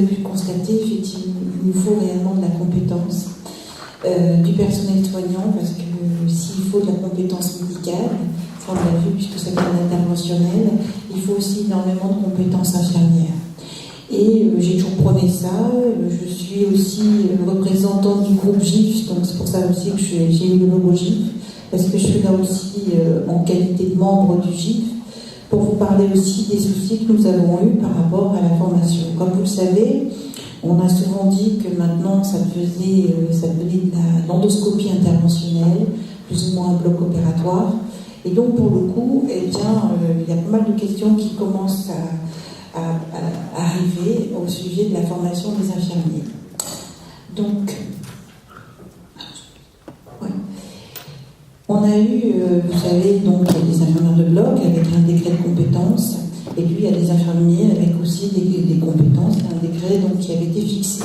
pu constater, effectivement, il nous faut réellement de la compétence du personnel soignant, parce que s'il faut de la compétence médicale, ça on l'a vu puisque c'est un interventionnel, il faut aussi énormément de compétences infirmières. Et j'ai toujours prôné ça. Je suis aussi représentante du groupe GIF, donc c'est pour ça aussi que j'ai eu le logo GIF, parce que je suis là aussi en qualité de membre du GIF, pour vous parler aussi des soucis que nous avons eus par rapport à la formation. Comme vous le savez, on a souvent dit que maintenant ça devenait de l'endoscopie interventionnelle, plus ou moins un bloc opératoire. Et donc pour le coup, il y a pas mal de questions qui commencent à arriver au sujet de la formation des infirmiers. Donc, ouais. On a eu, vous savez, donc des infirmières de bloc avec un décret de compétences, et puis il y a des infirmiers avec aussi des compétences, un décret donc, qui avait été fixé.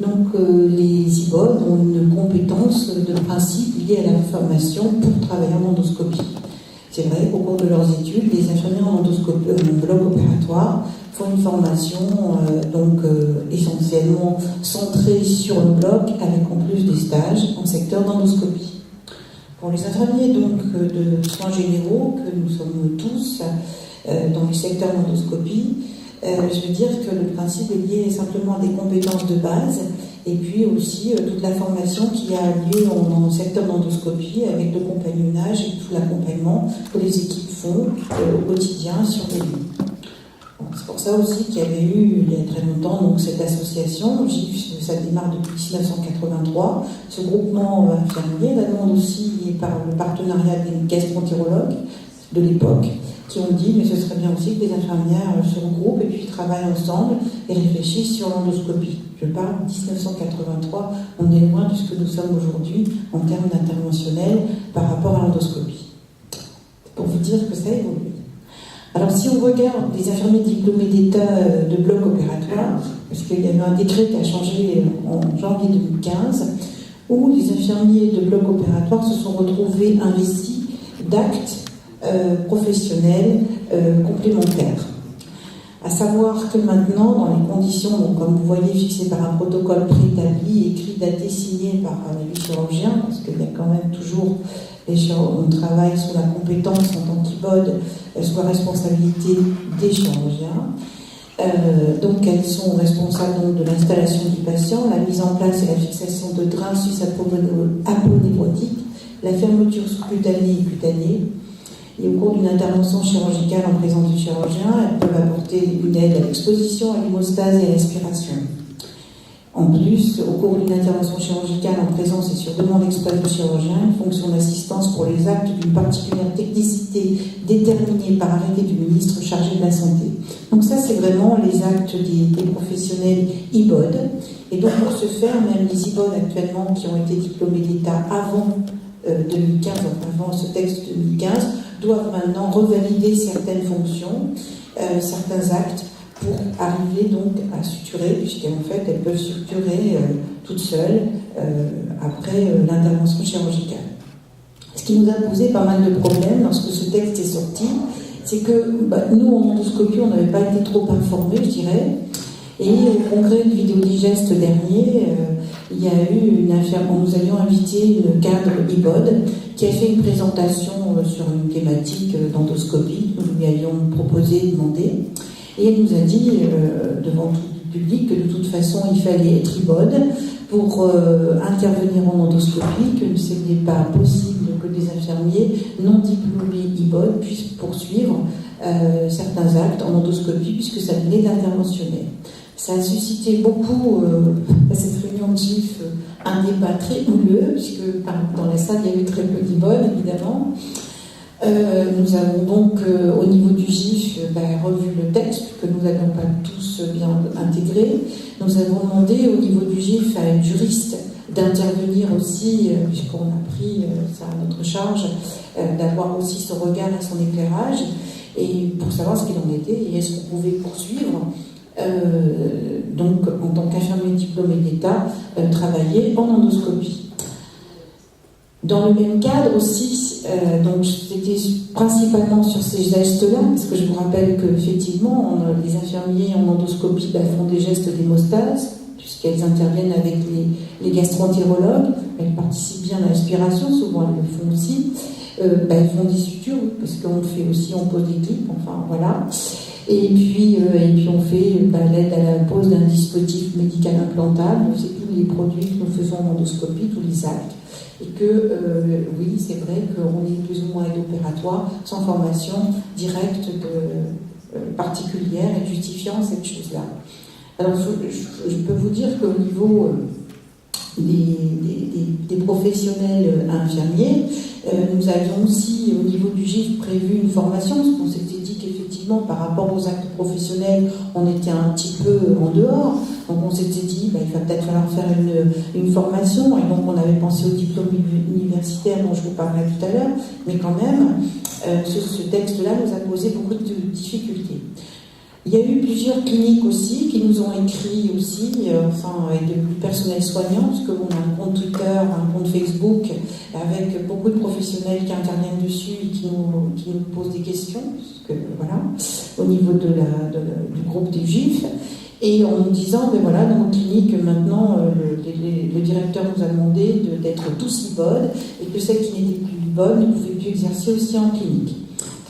Donc les IBOD ont une compétence de principe liée à la formation pour travailler en endoscopie. C'est vrai qu'au cours de leurs études, les infirmières en endoscopie, en bloc opératoire, font une formation essentiellement centrée sur le bloc, avec en plus des stages en secteur d'endoscopie. Pour les infirmiers donc de soins généraux, que nous sommes tous dans le secteur d'endoscopie, je veux dire que le principe est lié simplement à des compétences de base, et puis aussi toute la formation qui a lieu dans le secteur d'endoscopie avec le compagnonnage et tout l'accompagnement que les équipes font au quotidien sur les lignes. Bon, c'est pour ça aussi qu'il y avait eu, il y a très longtemps, donc, cette association, GIF, ça démarre depuis 1983, ce groupement infirmier, la demande aussi par le partenariat des gastroentérologues de l'époque, qui ont dit, mais ce serait bien aussi que les infirmières se regroupent et puis travaillent ensemble et réfléchissent sur l'endoscopie. Je parle de 1983, on est loin de ce que nous sommes aujourd'hui en termes d'interventionnel par rapport à l'endoscopie. C'est pour vous dire que ça évolue. Alors si on regarde les infirmiers diplômés d'État de bloc opératoire, parce qu'il y a eu un décret qui a changé en janvier 2015, où les infirmiers de bloc opératoire se sont retrouvés investis d'actes professionnels complémentaires. À savoir que maintenant, dans les conditions, donc, comme vous voyez, fixées par un protocole préétabli, écrit, daté, signé par les chirurgiens, parce qu'il y a quand même toujours, on travaille sur la compétence en tant qu'IBOD, sous la responsabilité des chirurgiens. Donc elles sont responsables donc, de l'installation du patient, la mise en place et la fixation de drains suisses aponévrotiques, la fermeture sous-cutanée et cutanée. Et au cours d'une intervention chirurgicale en présence du chirurgien, elles peuvent apporter une aide à l'exposition, à l'hémostase et à l'aspiration. En plus, au cours d'une intervention chirurgicale en présence et sur demande express du chirurgien, une fonction d'assistance pour les actes d'une particulière technicité déterminée par arrêté du ministre chargé de la santé. Donc ça, c'est vraiment les actes des professionnels IBOD. Et donc pour ce faire, même les IBOD actuellement qui ont été diplômés d'État avant 2015, avant ce texte 2015, doivent maintenant revalider certaines fonctions, certains actes, pour arriver donc à suturer, puisqu'en fait elles peuvent suturer toutes seules après l'intervention chirurgicale. Ce qui nous a posé pas mal de problèmes lorsque ce texte est sorti, c'est que nous en endoscopie on n'avait pas été trop informés, je dirais, et au congrès de Vidéodigeste dernier, il y a eu une infirmière, nous avions invité une cadre IBOD qui a fait une présentation sur une thématique d'endoscopie que nous lui avions proposé, demandé. Et elle nous a dit, devant tout le public, que de toute façon, il fallait être IBOD pour intervenir en endoscopie, que ce n'est pas possible que des infirmiers non diplômés IBOD puissent poursuivre certains actes en endoscopie, puisque ça venait d'interventionnel. Ça a suscité beaucoup, à cette réunion de GIF, un débat très houleux, puisque dans la salle, il y a eu très peu d'IBOD, évidemment. Nous avons donc, au niveau du GIF, revu le texte, que nous n'avions pas tous bien intégré. Nous avons demandé, au niveau du GIF, à une juriste d'intervenir aussi, puisqu'on a pris ça à notre charge, d'avoir aussi son regard et son éclairage, et pour savoir ce qu'il en était, et est-ce qu'on pouvait poursuivre, donc en tant qu'infirmier diplômé d'État, travailler en endoscopie. Dans le même cadre aussi, donc c'était principalement sur ces gestes-là, parce que je vous rappelle qu'effectivement, les infirmiers en endoscopie font des gestes d'hémostase, puisqu'elles interviennent avec les gastroentérologues, elles participent bien à l'aspiration, souvent elles le font aussi. Elles font des sutures, parce qu'on fait aussi, on pose des clips, enfin voilà. Et puis on fait l'aide à la pose d'un dispositif médical implantable, c'est tous les produits que nous faisons en endoscopie, tous les actes. Et que, oui, c'est vrai qu'on est plus ou moins aide opératoire, sans formation directe particulière et justifiant cette chose-là. Alors, je peux vous dire qu'au niveau des professionnels infirmiers, nous avions aussi, au niveau du GIF, prévu une formation, parce qu'on s'était dit qu'effectivement, par rapport aux actes professionnels, on était un petit peu en dehors. Donc on s'était dit, il va peut-être falloir faire une formation, et donc on avait pensé au diplôme universitaire dont je vous parlais tout à l'heure, mais quand même, ce texte-là nous a posé beaucoup de difficultés. Il y a eu plusieurs cliniques aussi qui nous ont écrit aussi, et du personnel soignant, parce qu'on a un compte Twitter, un compte Facebook, avec beaucoup de professionnels qui interviennent dessus et qui nous posent des questions, parce que, voilà, au niveau du groupe des GIF. Et en nous disant, dans nos cliniques, maintenant, le directeur nous a demandé d'être tous IBOD, et que celles qui n'étaient plus IBOD ne pouvaient plus exercer aussi en clinique.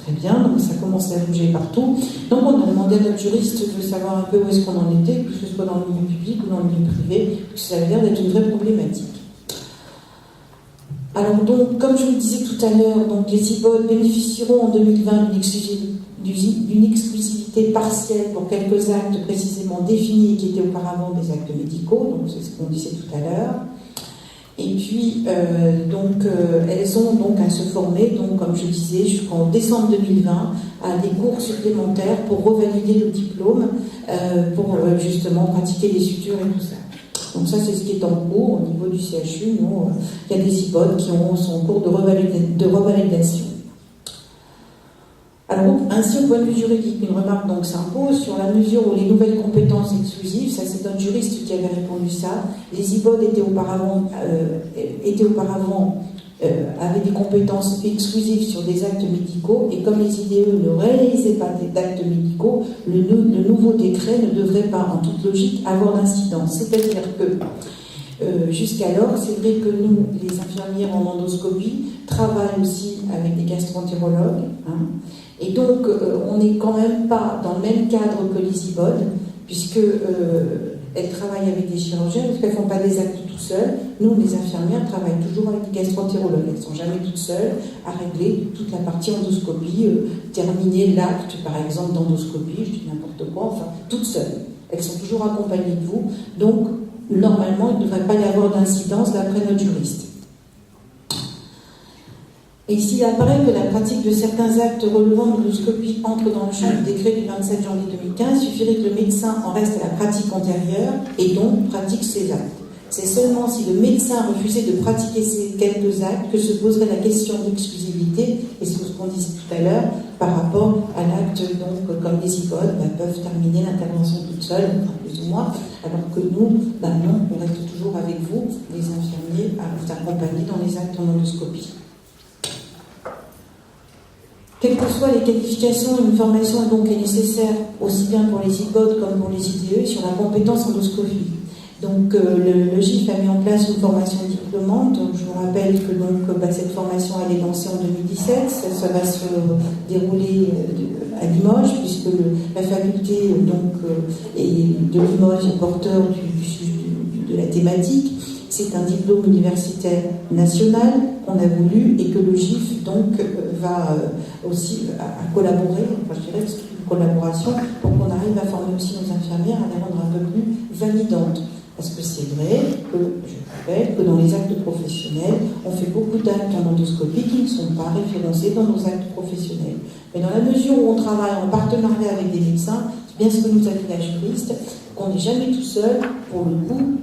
Très bien, donc ça commence à bouger partout. Donc on a demandé à notre juriste de savoir un peu où est-ce qu'on en était, que ce soit dans le milieu public ou dans le milieu privé, parce que ça avait l'air d'être une vraie problématique. Alors donc, comme je vous le disais tout à l'heure, donc les IBOD bénéficieront en 2020 d'une exclusivité partielle pour quelques actes précisément définis qui étaient auparavant des actes médicaux, donc c'est ce qu'on disait tout à l'heure. Et puis, elles ont donc à se former, donc, comme je disais, jusqu'en décembre 2020, à des cours supplémentaires pour revalider le diplôme, pour justement pratiquer les sutures et tout ça. Donc ça, c'est ce qui est en cours au niveau du CHU. Il y a des IBOD qui sont en cours de revalidation. Alors, ainsi, au point de vue juridique, une remarque donc s'impose sur la mesure où les nouvelles compétences exclusives, ça c'est notre juriste qui avait répondu ça, les IBOD avaient des compétences exclusives sur des actes médicaux, et comme les IDE ne réalisaient pas d'actes médicaux, le nouveau décret ne devrait pas, en toute logique, avoir d'incidence. C'est-à-dire que jusqu'alors, c'est vrai que nous, les infirmières en endoscopie, travaillent aussi avec des gastroentérologues, et donc on n'est quand même pas dans le même cadre que les IBOD, puisque elles travaillent avec des chirurgiens, parce qu'elles ne font pas des actes tout seules. Nous, les infirmières, travaillent toujours avec des gastroentérologues. Elles ne sont jamais toutes seules à régler toute la partie endoscopie, terminer l'acte, par exemple, d'endoscopie, je dis n'importe quoi, enfin, toutes seules. Elles sont toujours accompagnées de vous, donc normalement, il ne devrait pas y avoir d'incidence d'après notre juriste. Et s'il apparaît que la pratique de certains actes relevant de l'endoscopie entre dans le champ du décret du 27 janvier 2015, il suffirait que le médecin en reste à la pratique antérieure et donc pratique ces actes. C'est seulement si le médecin refusait de pratiquer ces quelques actes que se poserait la question d'exclusivité, et c'est ce qu'on disait tout à l'heure, par rapport à l'acte, donc, comme les IBOD peuvent terminer l'intervention toute seule, plus ou moins, alors que nous, non, on reste toujours avec vous, les infirmiers, à vous accompagner dans les actes en endoscopie. Quelles que soient les qualifications, une formation donc est nécessaire aussi bien pour les IBOD comme pour les IDE sur la compétence endoscopie. Donc le GIF a mis en place une formation diplômante. Je vous rappelle que cette formation elle est lancée en 2017. Ça va se dérouler à Limoges, puisque la faculté de Limoges est porteur de la thématique. C'est un diplôme universitaire national qu'on a voulu, et que le GIF va aussi à collaborer, je dirais que c'est une collaboration, pour qu'on arrive à former aussi nos infirmières, à les rendre un peu plus validantes. Parce que c'est vrai que, je rappelle, que dans les actes professionnels, on fait beaucoup d'actes en endoscopie qui ne sont pas référencés dans nos actes professionnels. Mais dans la mesure où on travaille en partenariat avec des médecins, c'est bien ce que nous a dit la juriste, qu'on n'est jamais tout seul, pour le coup,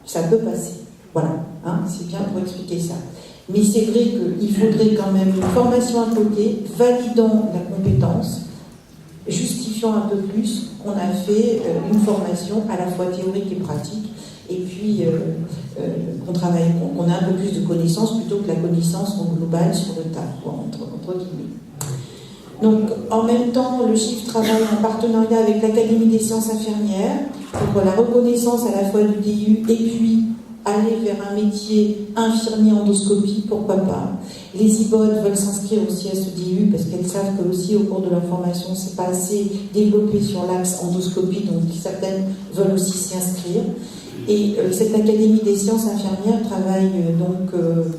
ça peut passer. Voilà, c'est bien pour expliquer ça. Mais c'est vrai qu'il faudrait quand même une formation à côté, validant la compétence, justifiant discutant un peu plus, on a fait une formation à la fois théorique et pratique, et puis qu'on a un peu plus de connaissances plutôt que la connaissance globale sur le tas, entre guillemets. Donc, en même temps, le GIF travaille en partenariat avec l'Académie des sciences infirmières pour la reconnaissance à la fois du DU et puis aller vers un métier infirmier endoscopie, pourquoi pas. Les IBOD veulent s'inscrire aussi à ce DU parce qu'elles savent que aussi au cours de leur formation, c'est pas assez développé sur l'axe endoscopie, donc certaines veulent aussi s'y inscrire. Et cette Académie des sciences infirmières travaille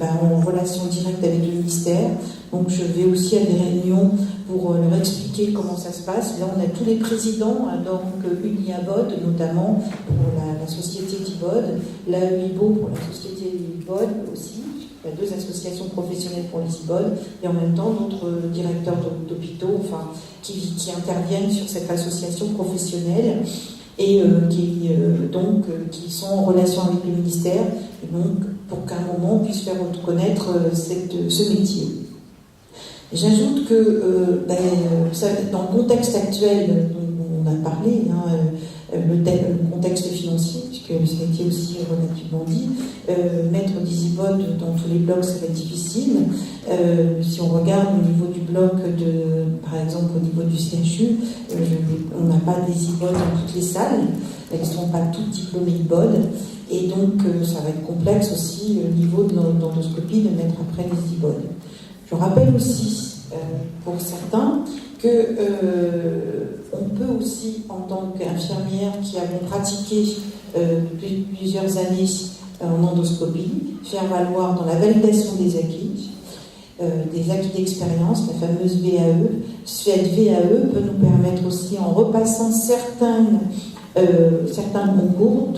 en relation directe avec le ministère. Donc je vais aussi à des réunions pour leur expliquer comment ça se passe. Là, on a tous les présidents, donc Uniabod notamment pour la société d'IBOD, l'AEIBO pour la société d'IBOD aussi. Il y a 2 associations professionnelles pour les IBOD et en même temps d'autres directeurs d'hôpitaux qui interviennent sur cette association professionnelle et qui sont en relation avec le ministère, et donc pour qu'à un moment on puisse faire reconnaître ce métier. J'ajoute que dans le contexte actuel dont on a parlé, le contexte financier, puisque ça a été aussi relativement dit, mettre des IBOD dans tous les blocs, ça va être difficile. Si on regarde au niveau du bloc, par exemple au niveau du CHU, on n'a pas des IBOD dans toutes les salles, elles ne sont pas toutes diplômées IBOD, et donc ça va être complexe aussi au niveau de l'endoscopie de mettre après les IBOD. Je rappelle aussi, pour certains, que on peut aussi, en tant qu'infirmière qui avons pratiqué depuis plusieurs années en endoscopie, faire valoir dans la validation des acquis d'expérience, la fameuse VAE. Cette VAE peut nous permettre aussi, en repassant certains concours,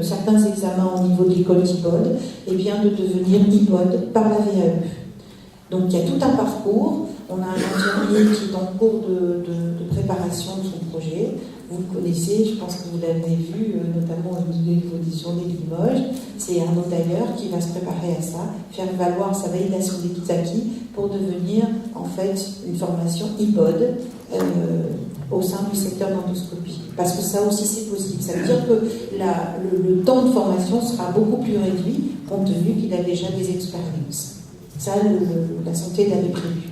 certains examens au niveau de l'école d'IBOD, de devenir IBOD par la VAE. Donc il y a tout un parcours. On a un infirmier qui est en cours de préparation de son projet. Vous le connaissez, je pense que vous l'avez vu, notamment au niveau des journées de Limoges. C'est Arnaud d'ailleurs qui va se préparer à ça, faire valoir sa validation des acquis pour devenir en fait une formation IBOD au sein du secteur d'endoscopie. Parce que ça aussi c'est possible. Ça veut dire que le temps de formation sera beaucoup plus réduit compte tenu qu'il a déjà des expériences. Ça, la santé l'avait prévu.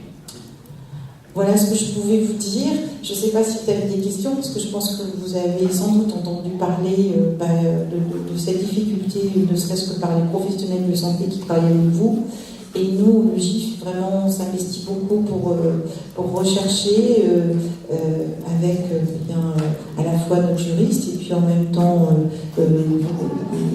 Voilà ce que je pouvais vous dire. Je ne sais pas si vous avez des questions, parce que je pense que vous avez sans doute entendu parler de cette difficulté, ne serait-ce que par les professionnels de santé qui travaillent avec vous. Et nous, le GIF, vraiment, s'investit beaucoup pour rechercher avec à la fois notre juriste et puis en même temps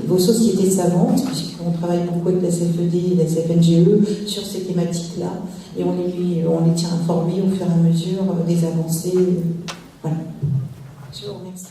vos sociétés savantes, puisqu'on travaille beaucoup avec la CFED et la CFNGE sur ces thématiques-là, et on les tient informés au fur et à mesure des avancées. Voilà. Je vous remercie.